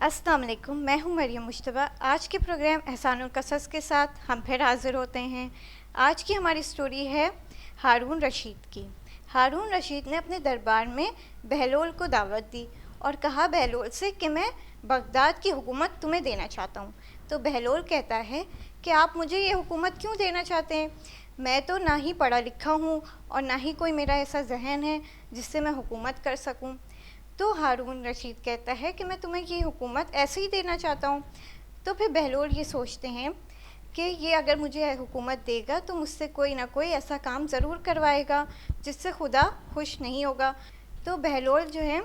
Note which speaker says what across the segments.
Speaker 1: अस्सलाम वालेकुम, मैं हूं मरियम मुश्तबा। आज के प्रोग्राम एहसानुल कसस के साथ हम फिर हाज़िर होते हैं। आज की हमारी स्टोरी है हारून रशीद की। हारून रशीद ने अपने दरबार में बहलोल को दावत दी और कहा बहलोल से कि मैं बगदाद की हुकूमत तुम्हें देना चाहता हूँ। तो बहलोल कहता है कि आप मुझे ये हुकूमत क्यों देना चाहते हैं? मैं तो ना ही पढ़ा लिखा हूँ और ना ही कोई मेरा ऐसा जहन है जिससे मैं हुकूमत कर सकूँ। तो हारून रशीद कहता है कि मैं तुम्हें ये हुकूमत ऐसे ही देना चाहता हूँ। तो फिर बहलोल ये सोचते हैं कि ये अगर मुझे हुकूमत देगा तो मुझसे कोई ना कोई ऐसा काम ज़रूर करवाएगा जिससे खुदा खुश नहीं होगा। तो बहलोल जो है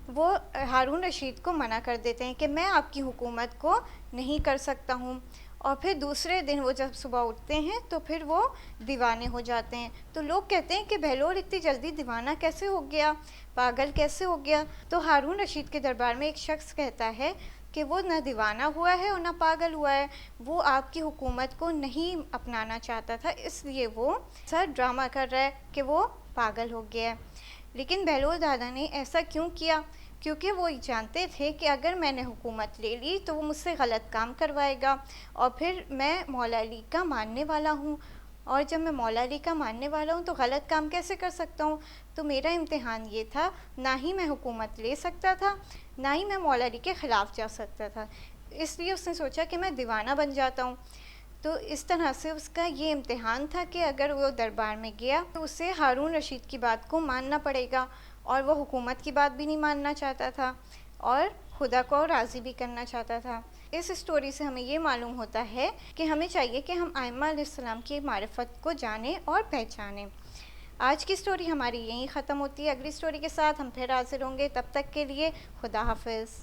Speaker 1: वो हारून रशीद को मना कर देते हैं कि मैं आपकी हुकूमत को नहीं कर सकता हूँ। और फिर दूसरे दिन वो जब सुबह उठते हैं तो फिर वो दीवाने हो जाते हैं। तो लोग कहते हैं कि बहलोल इतनी जल्दी दीवाना कैसे हो गया, पागल कैसे हो गया? तो हारून रशीद के दरबार में एक शख्स कहता है कि वो ना दीवाना हुआ है और ना पागल हुआ है, वो आपकी हुकूमत को नहीं अपनाना चाहता था, इसलिए वो ऐसा ड्रामा कर रहा है कि वो पागल हो गया है। लेकिन बहलोल दादा ने ऐसा क्यों किया? क्योंकि वो जानते थे कि अगर मैंने हुकूमत ले ली तो वो मुझसे गलत काम करवाएगा और फिर मैं मौला अली का मानने वाला हूँ, और जब मैं मौला अली का मानने वाला हूँ तो गलत काम कैसे कर सकता हूँ? तो मेरा इम्तिहान ये था, ना ही मैं हुकूमत ले सकता था, ना ही मैं मौला अली के ख़िलाफ़ जा सकता था। इसलिए उसने सोचा कि मैं दीवाना बन जाता हूँ। तो इस तरह से उसका ये इम्तिहान था कि अगर वो दरबार में गया तो उसे हारून रशीद की बात को मानना पड़ेगा, और वो हुकूमत की बात भी नहीं मानना चाहता था और खुदा को राज़ी भी करना चाहता था। इस स्टोरी से हमें ये मालूम होता है कि हमें चाहिए कि हम आइम्मा अलैहिस्सलाम की मारिफत को जानें और पहचानें। आज की स्टोरी हमारी यहीं ख़त्म होती है। अगली स्टोरी के साथ हम फिर हाज़िर होंगे। तब तक के लिए खुदा हाफ़िज़।